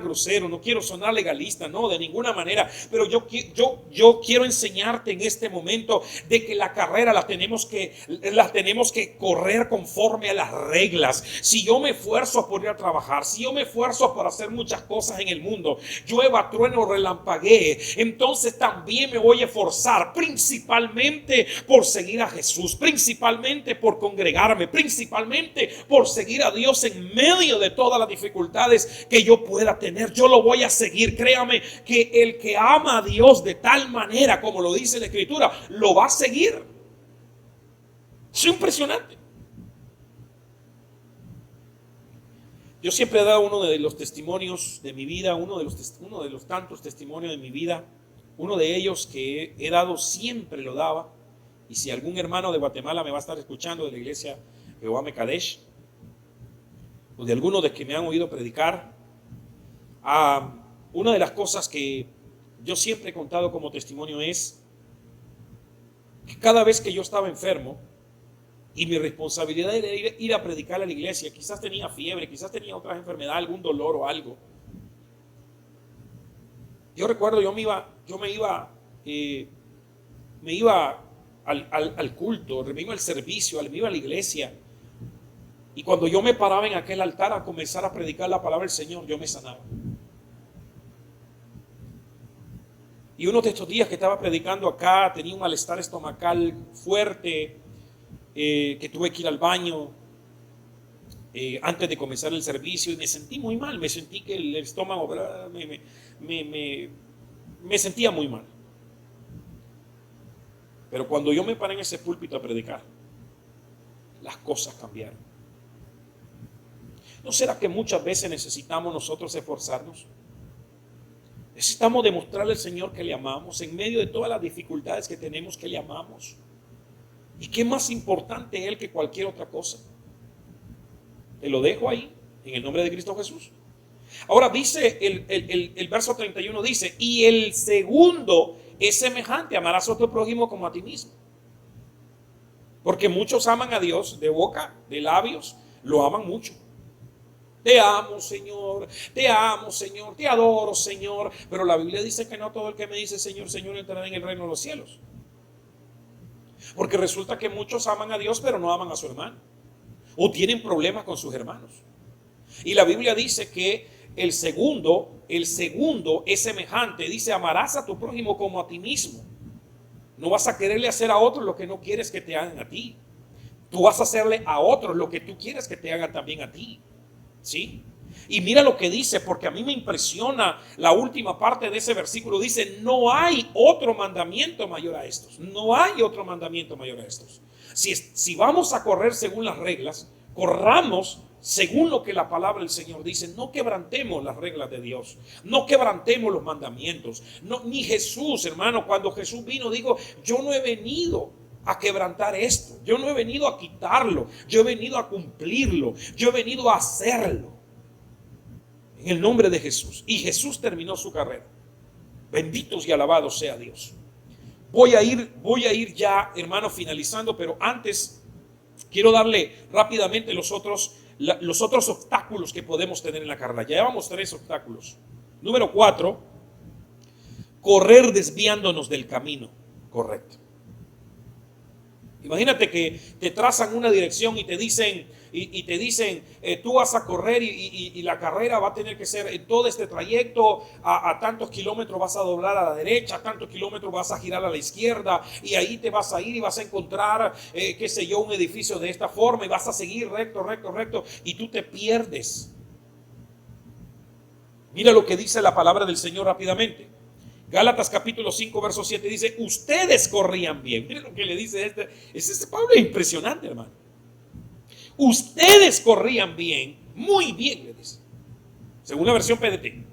grosero, no quiero sonar legalista, no, de ninguna manera, pero yo quiero enseñarte en este momento de que la carrera la tenemos que correr conforme a las reglas. Si yo me esfuerzo por ir a trabajar, si yo me esfuerzo por hacer muchas cosas en el mundo, llueva, trueno, relampaguee, entonces también me voy a esforzar principalmente por seguir a Jesús, principalmente por congregarme, principalmente por seguir a Dios en medio de todas las dificultades que yo pueda tener. Yo lo voy a seguir. Créame que el que ama a Dios de tal manera como lo dice la Escritura, lo va a seguir. Es impresionante. Yo siempre he dado uno de los testimonios de mi vida, uno de los tantos testimonios de mi vida. Uno de ellos que he dado, siempre lo daba. Y si algún hermano de Guatemala me va a estar escuchando, de la iglesia Jehová Mekadesh, o de algunos de que me han oído predicar, una de las cosas que yo siempre he contado como testimonio es que cada vez que yo estaba enfermo y mi responsabilidad era ir a predicar a la iglesia, quizás tenía fiebre, quizás tenía otra enfermedad, algún dolor o algo. Yo recuerdo, yo me iba al culto, me iba al servicio, me iba a la iglesia, y cuando yo me paraba en aquel altar a comenzar a predicar la palabra del Señor, yo me sanaba. Y uno de estos días que estaba predicando acá, tenía un malestar estomacal fuerte, que tuve que ir al baño antes de comenzar el servicio, y me sentí muy mal, me sentí que el estómago me sentía muy mal. Pero cuando yo me paré en ese púlpito a predicar, las cosas cambiaron. ¿No será que muchas veces necesitamos nosotros esforzarnos? Necesitamos demostrarle al Señor que le amamos en medio de todas las dificultades que tenemos, que le amamos. ¿Y qué más importante Él que cualquier otra cosa? Te lo dejo ahí, en el nombre de Cristo Jesús. Ahora dice el verso 31, dice: y el segundo es semejante: amarás a tu prójimo como a ti mismo. Porque muchos aman a Dios de boca, de labios, lo aman mucho. Te amo, Señor, te amo, Señor, te adoro, Señor. Pero la Biblia dice que no todo el que me dice Señor, Señor entrará en el reino de los cielos. Porque resulta que muchos aman a Dios pero no aman a su hermano, o tienen problemas con sus hermanos. Y la Biblia dice que el segundo es semejante. Dice: amarás a tu prójimo como a ti mismo. No vas a quererle hacer a otros lo que no quieres que te hagan a ti. Tú vas a hacerle a otros lo que tú quieres que te hagan también a ti. ¿Sí? Y mira lo que dice, porque a mí me impresiona la última parte de ese versículo. Dice: no hay otro mandamiento mayor a estos. No hay otro mandamiento mayor a estos. Si vamos a correr según las reglas, corramos según lo que la palabra del Señor dice. No quebrantemos las reglas de Dios, no quebrantemos los mandamientos. No, ni Jesús, hermano, cuando Jesús vino, dijo: yo no he venido a quebrantar esto. Yo no he venido a quitarlo. Yo he venido a cumplirlo. Yo he venido a hacerlo. En el nombre de Jesús. Y Jesús terminó su carrera. Benditos y alabados sea Dios. Voy a ir ya, hermano, finalizando, pero antes quiero darle rápidamente los otros obstáculos que podemos tener en la carrera. Ya llevamos 3 obstáculos. Número 4, correr desviándonos del camino correcto. Imagínate que te trazan una dirección y te dicen, tú vas a correr y la carrera va a tener que ser en todo este trayecto, a tantos kilómetros vas a doblar a la derecha, a tantos kilómetros vas a girar a la izquierda, y ahí te vas a ir y vas a encontrar, un edificio de esta forma, y vas a seguir recto, y tú te pierdes. Mira lo que dice la palabra del Señor rápidamente. Gálatas capítulo 5 verso 7 dice, ustedes corrían bien. Miren lo que le dice este Pablo, es impresionante, hermano. Ustedes corrían bien, muy bien, le dice, según la versión PDT.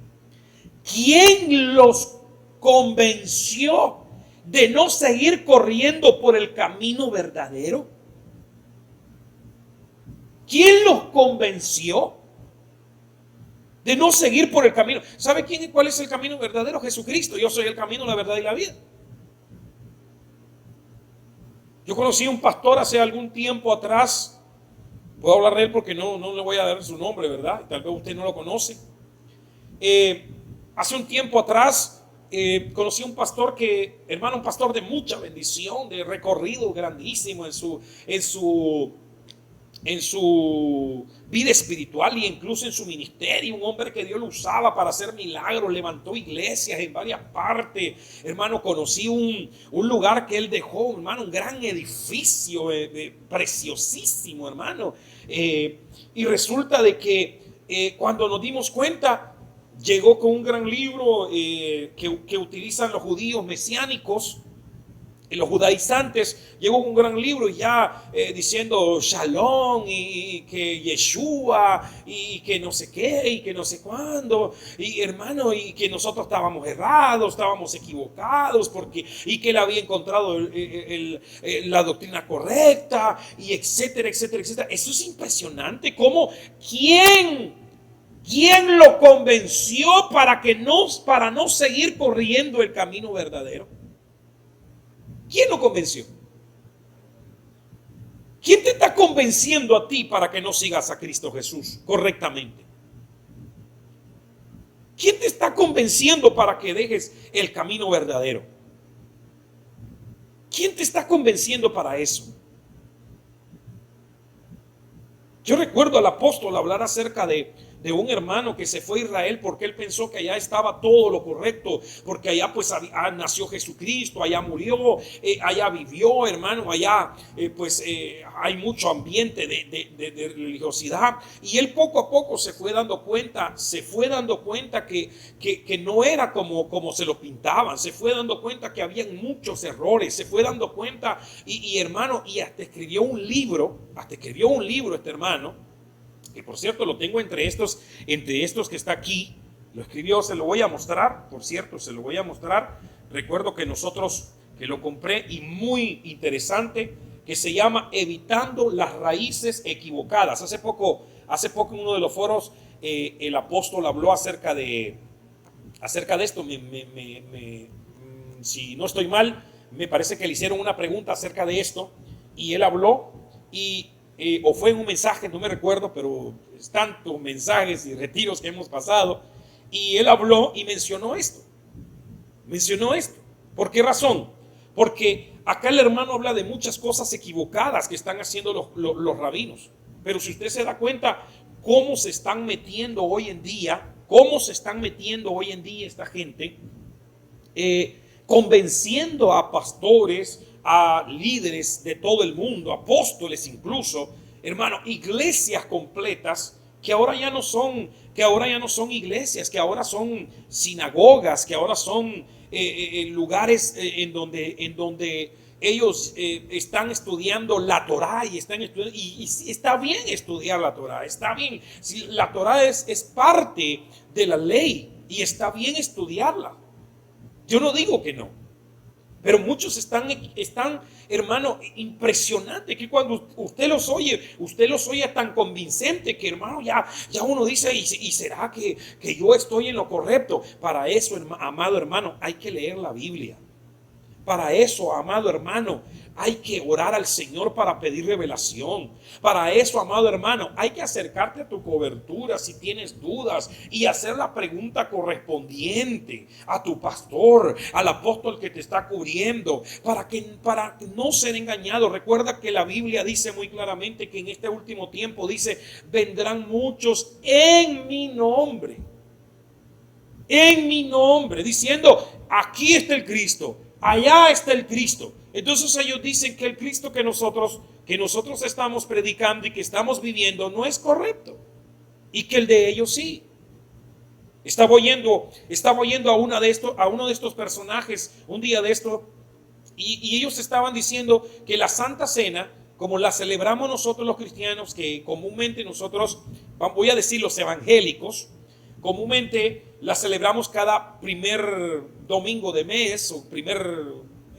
¿Quién los convenció de no seguir corriendo por el camino verdadero? ¿Quién los convenció de no seguir por el camino? ¿Sabe cuál es el camino verdadero? Jesucristo. Yo soy el camino, la verdad y la vida. Yo conocí a un pastor hace algún tiempo atrás. Puedo hablar de él porque no le voy a dar su nombre, ¿verdad? Tal vez usted no lo conoce. Hace un tiempo atrás conocí a un pastor un pastor de mucha bendición, de recorrido grandísimo en su vida espiritual y incluso en su ministerio, un hombre que Dios lo usaba para hacer milagros, levantó iglesias en varias partes. Hermano, conocí un lugar que él dejó, hermano, un gran edificio preciosísimo, hermano. Y resulta de que cuando nos dimos cuenta, llegó con un gran libro que utilizan los judíos mesiánicos, los judaizantes. Llegó con un gran libro ya diciendo Shalom y que Yeshua y que no sé qué y que no sé cuándo, y hermano, y que nosotros estábamos errados, estábamos equivocados y que él había encontrado la doctrina correcta, y etcétera. Eso es impresionante. ¿Cómo? ¿Quién lo convenció para no seguir corriendo el camino verdadero? ¿Quién lo convenció? ¿Quién te está convenciendo a ti para que no sigas a Cristo Jesús correctamente? ¿Quién te está convenciendo para que dejes el camino verdadero? ¿Quién te está convenciendo para eso? Yo recuerdo al apóstol hablar acerca de un hermano que se fue a Israel porque él pensó que allá estaba todo lo correcto, porque allá pues nació Jesucristo, allá murió, allá vivió, hermano, allá hay mucho ambiente de religiosidad, y él poco a poco se fue dando cuenta que no era como se lo pintaban, se fue dando cuenta que habían muchos errores, se fue dando cuenta, y hermano, y hasta escribió un libro este hermano, que por cierto lo tengo entre estos que está aquí. Lo escribió, se lo voy a mostrar, por cierto, se lo voy a mostrar. Recuerdo que lo compré, y muy interesante, que se llama Evitando las raíces equivocadas. Hace poco en uno de los foros el apóstol habló acerca de esto. Si no estoy mal, me parece que le hicieron una pregunta acerca de esto, y él habló, o fue en un mensaje, no me recuerdo, pero es tantos mensajes y retiros que hemos pasado, y él habló y mencionó esto. ¿Por qué razón? Porque acá el hermano habla de muchas cosas equivocadas que están haciendo los rabinos, pero si usted se da cuenta cómo se están metiendo hoy en día esta gente, convenciendo a pastores, a líderes de todo el mundo, apóstoles incluso, hermano, iglesias completas que ahora ya no son iglesias, que ahora son sinagogas, que ahora son lugares en donde ellos están estudiando la Torá, y está bien estudiar la Torá, está bien. Si la Torá es parte de la ley y está bien estudiarla, yo no digo que no. Pero muchos están, hermano, impresionante que cuando usted los oye tan convincente que, hermano, ya uno dice, ¿y será que yo estoy en lo correcto? Para eso, amado hermano, hay que leer la Biblia. Para eso, amado hermano, hay que orar al Señor para pedir revelación. Para eso, amado hermano, hay que acercarte a tu cobertura si tienes dudas y hacer la pregunta correspondiente a tu pastor, al apóstol que te está cubriendo, para no ser engañado. Recuerda que la Biblia dice muy claramente que en este último tiempo dice, vendrán muchos en mi nombre, diciendo, aquí está el Cristo, allá está el Cristo. Entonces ellos dicen que el Cristo que nosotros estamos predicando y que estamos viviendo no es correcto, y que el de ellos sí. Estaba oyendo a uno de estos personajes un día de esto, y ellos estaban diciendo que la Santa Cena, como la celebramos nosotros los cristianos, que comúnmente nosotros, voy a decir los evangélicos, comúnmente la celebramos cada primer domingo de mes o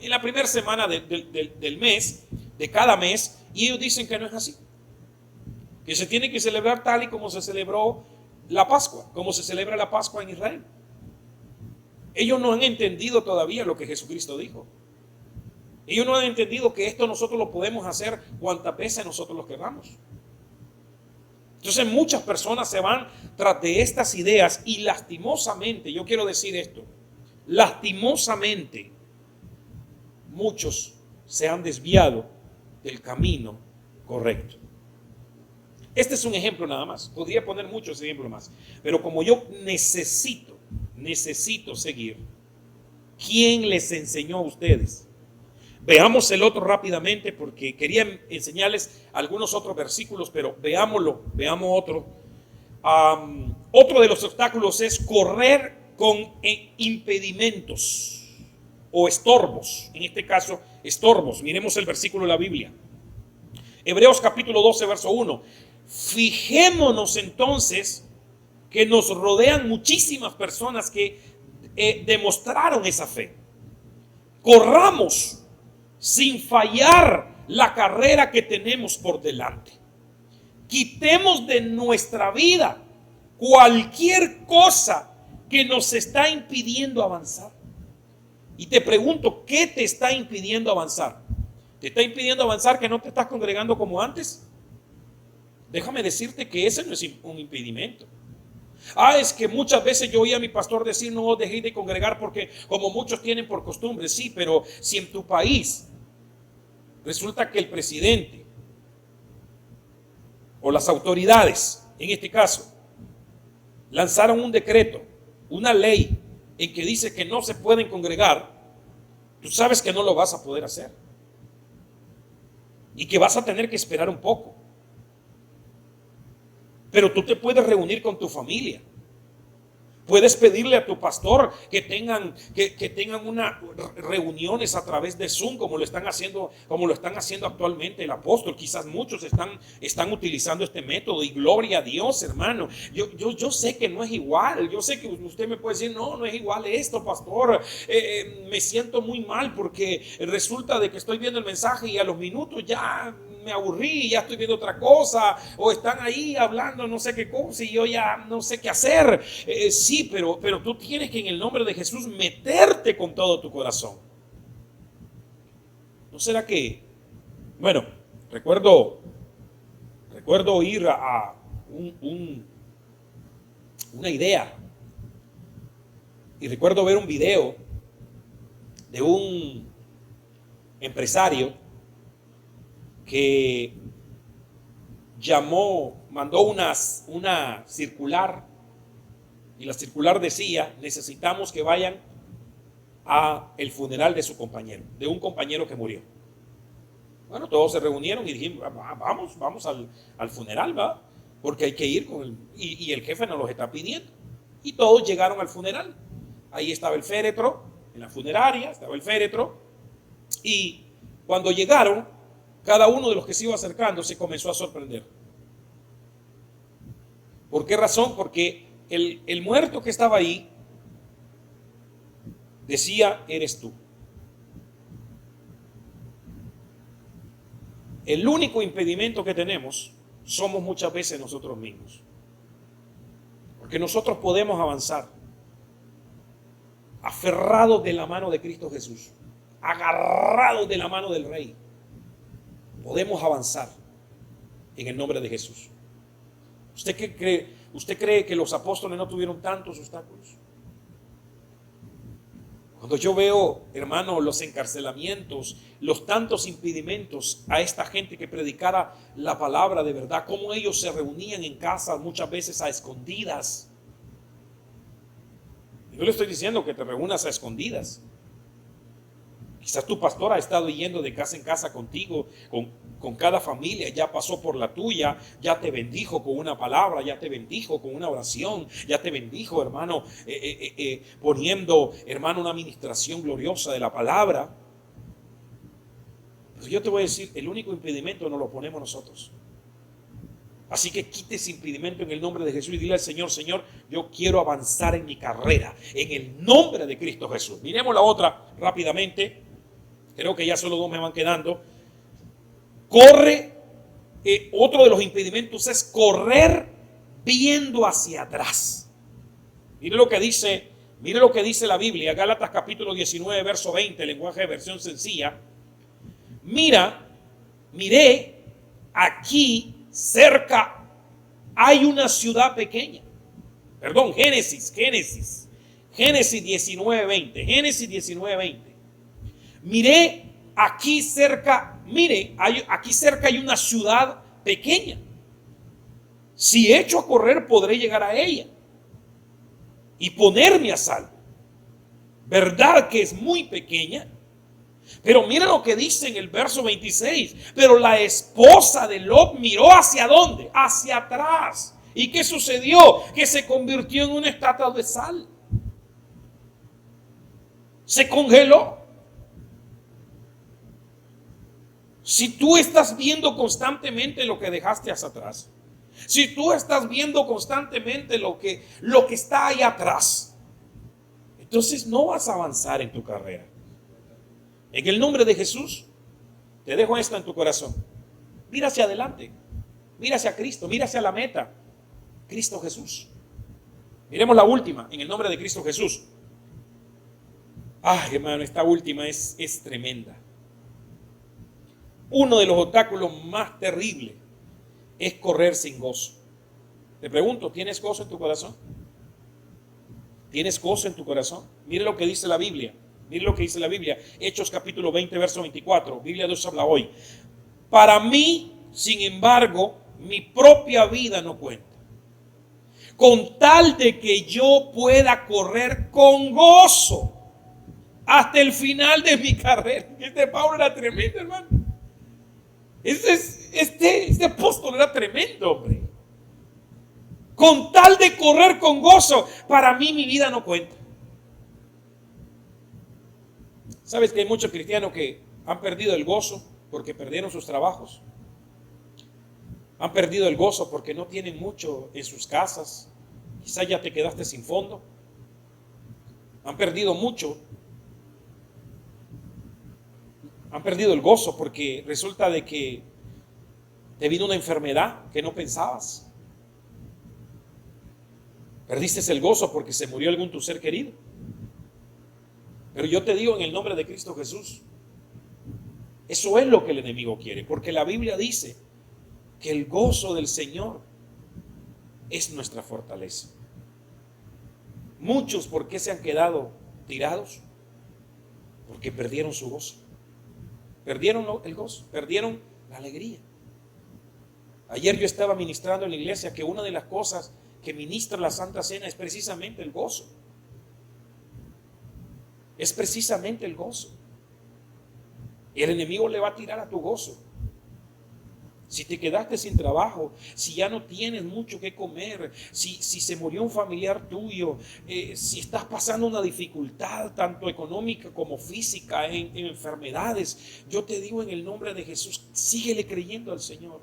en la primera semana del mes, de cada mes, y ellos dicen que no es así, que se tiene que celebrar tal y como se celebró la Pascua, como se celebra la Pascua en Israel. Ellos no han entendido todavía lo que Jesucristo dijo. Ellos no han entendido que esto nosotros lo podemos hacer cuantas veces nosotros lo queramos. Entonces muchas personas se van tras de estas ideas y lastimosamente, yo quiero decir esto, lastimosamente muchos se han desviado del camino correcto. Este es un ejemplo nada más, podría poner muchos ejemplos más, pero como yo necesito seguir, ¿quién les enseñó a ustedes? Veamos el otro rápidamente porque quería enseñarles algunos otros versículos, pero veamos otro. Otro de los obstáculos es correr con impedimentos o estorbos. En este caso, estorbos. Miremos el versículo de la Biblia. Hebreos capítulo 12, verso 1. Fijémonos entonces que nos rodean muchísimas personas que demostraron esa fe. Corramos sin fallar la carrera que tenemos por delante. Quitemos de nuestra vida cualquier cosa que nos está impidiendo avanzar. Y te pregunto, ¿qué te está impidiendo avanzar? ¿Te está impidiendo avanzar que no te estás congregando como antes? Déjame decirte que ese no es un impedimento. Es que muchas veces yo oí a mi pastor decir, no dejéis de congregar porque como muchos tienen por costumbre. Sí, pero si en tu país resulta que el presidente o las autoridades, en este caso, lanzaron un decreto, una ley en que dice que no se pueden congregar, tú sabes que no lo vas a poder hacer y que vas a tener que esperar un poco. Pero tú te puedes reunir con tu familia. Puedes pedirle a tu pastor que tengan unas reuniones a través de Zoom, como lo están haciendo actualmente el apóstol. Quizás muchos están utilizando este método y gloria a Dios, hermano. Yo sé que no es igual. Yo sé que usted me puede decir, no es igual esto, pastor. Me siento muy mal porque resulta de que estoy viendo el mensaje y a los minutos ya me aburrí, ya estoy viendo otra cosa, o están ahí hablando no sé qué cosa y yo ya no sé qué hacer. Sí, pero tú tienes que en el nombre de Jesús meterte con todo tu corazón. ¿No será que? Bueno, recuerdo ir a una idea y recuerdo ver un video de un empresario que mandó una circular, y la circular decía: necesitamos que vayan a el funeral de su compañero, de un compañero que murió. Bueno, todos se reunieron y dijimos, vamos al funeral, ¿va? Porque hay que ir con y el jefe nos los está pidiendo. Y todos llegaron al funeral. Ahí estaba el féretro, en la funeraria estaba el féretro, y cuando llegaron, cada uno de los que se iba acercando se comenzó a sorprender. ¿Por qué razón? Porque el muerto que estaba ahí decía: eres tú. El único impedimento que tenemos somos muchas veces nosotros mismos. Porque nosotros podemos avanzar aferrados de la mano de Cristo Jesús, agarrados de la mano del Rey. Podemos avanzar en el nombre de Jesús. ¿Usted qué cree? ¿Usted cree que los apóstoles no tuvieron tantos obstáculos? Cuando yo veo, hermano, los encarcelamientos, los tantos impedimentos a esta gente que predicara la palabra de verdad, cómo ellos se reunían en casa muchas veces a escondidas. Yo le estoy diciendo que te reúnas a escondidas. Quizás tu pastor ha estado yendo de casa en casa contigo, con cada familia, ya pasó por la tuya, ya te bendijo con una palabra, ya te bendijo con una oración, ya te bendijo, hermano, poniendo, hermano, una administración gloriosa de la palabra. Pero yo te voy a decir, el único impedimento nos lo ponemos nosotros. Así que quite ese impedimento en el nombre de Jesús y dile al Señor: Señor, yo quiero avanzar en mi carrera, en el nombre de Cristo Jesús. Miremos la otra rápidamente. Creo que ya solo dos me van quedando. Otro de los impedimentos es correr viendo hacia atrás. Mire lo que dice la Biblia, Gálatas capítulo 19, verso 20, lenguaje de versión sencilla. Miré, aquí cerca hay una ciudad pequeña. Perdón, Génesis 19, 20. Génesis 19, 20. Miré, aquí cerca hay una ciudad pequeña. Si echo a correr, podré llegar a ella y ponerme a salvo. Verdad que es muy pequeña. Pero mira lo que dice en el verso 26. Pero la esposa de Lot miró ¿hacia dónde? Hacia atrás. ¿Y qué sucedió? Que se convirtió en una estatua de sal. Se congeló. Si tú estás viendo constantemente lo que dejaste hacia atrás, si tú estás viendo constantemente lo que está ahí atrás, entonces no vas a avanzar en tu carrera. En el nombre de Jesús, te dejo esto en tu corazón. Mira hacia adelante, mira hacia Cristo, mira hacia la meta, Cristo Jesús. Miremos la última, en el nombre de Cristo Jesús. Ay, hermano, esta última es tremenda. Uno de los obstáculos más terribles es correr sin gozo. Te pregunto, ¿tienes gozo en tu corazón? ¿Tienes gozo en tu corazón? Mire lo que dice la Biblia. Mire lo que dice la Biblia. Hechos capítulo 20, verso 24. Biblia de Dios habla hoy. Para mí, sin embargo, mi propia vida no cuenta. Con tal de que yo pueda correr con gozo hasta el final de mi carrera. Este Pablo era tremendo, hermano. Este apóstol era tremendo, hombre. Con tal de correr con gozo, para mí mi vida no cuenta. ¿Sabes que hay muchos cristianos que han perdido el gozo porque perdieron sus trabajos? Han perdido el gozo porque no tienen mucho en sus casas. Quizás ya te quedaste sin fondo. Han perdido mucho. Han perdido el gozo porque resulta de que te vino una enfermedad que no pensabas. Perdiste el gozo porque se murió algún tu ser querido. Pero yo te digo en el nombre de Cristo Jesús, eso es lo que el enemigo quiere, porque la Biblia dice que el gozo del Señor es nuestra fortaleza. Muchos, ¿por qué se han quedado tirados? Porque perdieron su gozo. Perdieron el gozo, perdieron la alegría. Ayer yo estaba ministrando en la iglesia que una de las cosas que ministra la Santa Cena es precisamente el gozo. Es precisamente el gozo. Y el enemigo le va a tirar a tu gozo. Si te quedaste sin trabajo, si ya no tienes mucho que comer, si se murió un familiar tuyo, si estás pasando una dificultad tanto económica como física en enfermedades, yo te digo en el nombre de Jesús, síguele creyendo al Señor.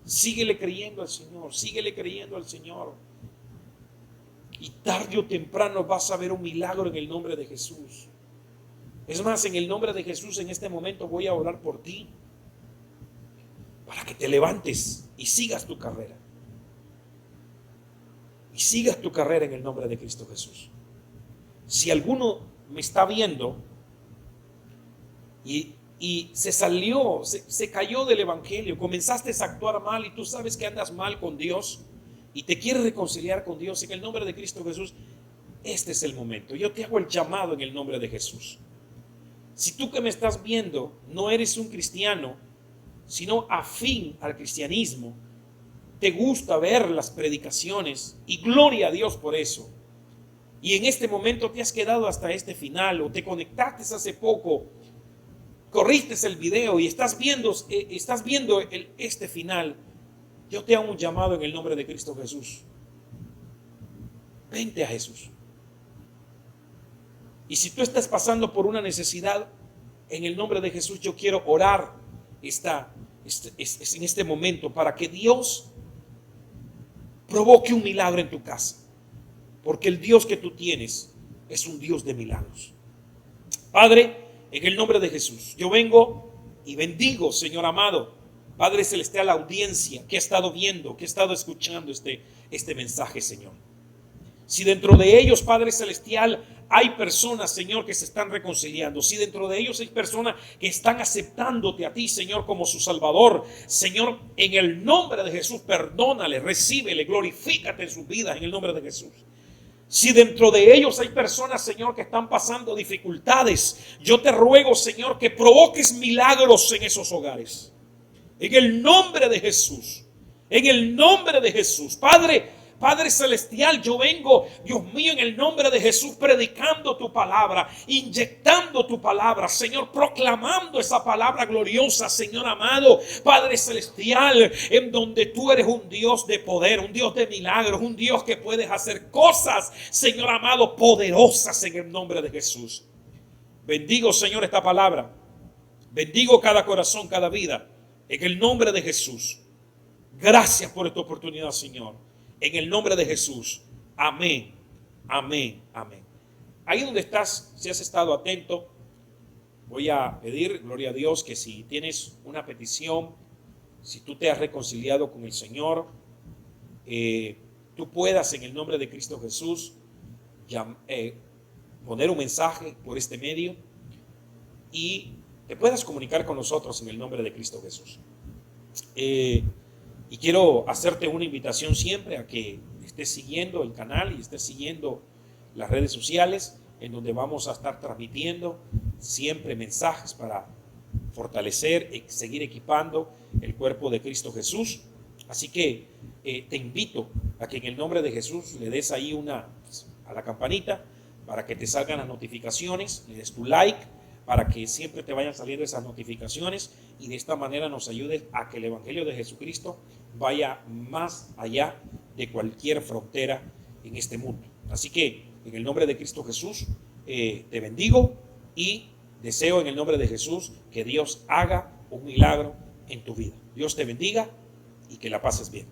Síguele creyendo al Señor, síguele creyendo al Señor. Y tarde o temprano vas a ver un milagro en el nombre de Jesús. Es más, en el nombre de Jesús en este momento voy a orar por ti. que te levantes y sigas tu carrera. Y sigas tu carrera en el nombre de Cristo Jesús. Si alguno me está viendo y se salió, se cayó del evangelio, comenzaste a actuar mal y tú sabes que andas mal con Dios y te quieres reconciliar con Dios en el nombre de Cristo Jesús, este es el momento. Yo te hago el llamado en el nombre de Jesús. Si tú que me estás viendo no eres un cristiano, sino afín al cristianismo, te gusta ver las predicaciones y gloria a Dios por eso, y en este momento te has quedado hasta este final o te conectaste hace poco, corriste el video y estás viendo este final, yo te hago un llamado en el nombre de Cristo Jesús. Vente a Jesús. Y si tú estás pasando por una necesidad, en el nombre de Jesús yo quiero orar en este momento para que Dios provoque un milagro en tu casa. Porque el Dios que tú tienes es un Dios de milagros. Padre, en el nombre de Jesús, yo vengo y bendigo, Señor amado, Padre Celestial, la audiencia que ha estado viendo, que ha estado escuchando este mensaje, Señor. Si dentro de ellos, Padre Celestial, hay personas, Señor, que se están reconciliando, si dentro de ellos hay personas que están aceptándote a ti, Señor, como su Salvador, Señor, en el nombre de Jesús, perdónale, recíbele, glorifícate en sus vidas, en el nombre de Jesús. Si dentro de ellos hay personas, Señor, que están pasando dificultades, yo te ruego, Señor, que provoques milagros en esos hogares. En el nombre de Jesús. En el nombre de Jesús. Padre Celestial, yo vengo, Dios mío, en el nombre de Jesús, predicando tu palabra, inyectando tu palabra, Señor, proclamando esa palabra gloriosa, Señor amado, Padre Celestial, en donde tú eres un Dios de poder, un Dios de milagros, un Dios que puedes hacer cosas, Señor amado, poderosas en el nombre de Jesús. Bendigo, Señor, esta palabra. Bendigo cada corazón, cada vida, en el nombre de Jesús. Gracias por esta oportunidad, Señor. En el nombre de Jesús. Amén. Amén. Amén. Ahí donde estás, si has estado atento, voy a pedir, gloria a Dios, que si tienes una petición, si tú te has reconciliado con el Señor, tú puedas en el nombre de Cristo Jesús poner un mensaje por este medio y te puedas comunicar con nosotros en el nombre de Cristo Jesús. Y quiero hacerte una invitación siempre a que estés siguiendo el canal y estés siguiendo las redes sociales, en donde vamos a estar transmitiendo siempre mensajes para fortalecer y seguir equipando el cuerpo de Cristo Jesús. Así que te invito a que en el nombre de Jesús le des ahí a la campanita para que te salgan las notificaciones, le des tu like para que siempre te vayan saliendo esas notificaciones y de esta manera nos ayudes a que el Evangelio de Jesucristo vaya más allá de cualquier frontera en este mundo. Así que en el nombre de Cristo Jesús te bendigo y deseo en el nombre de Jesús que Dios haga un milagro en tu vida. Dios te bendiga y que la pases bien.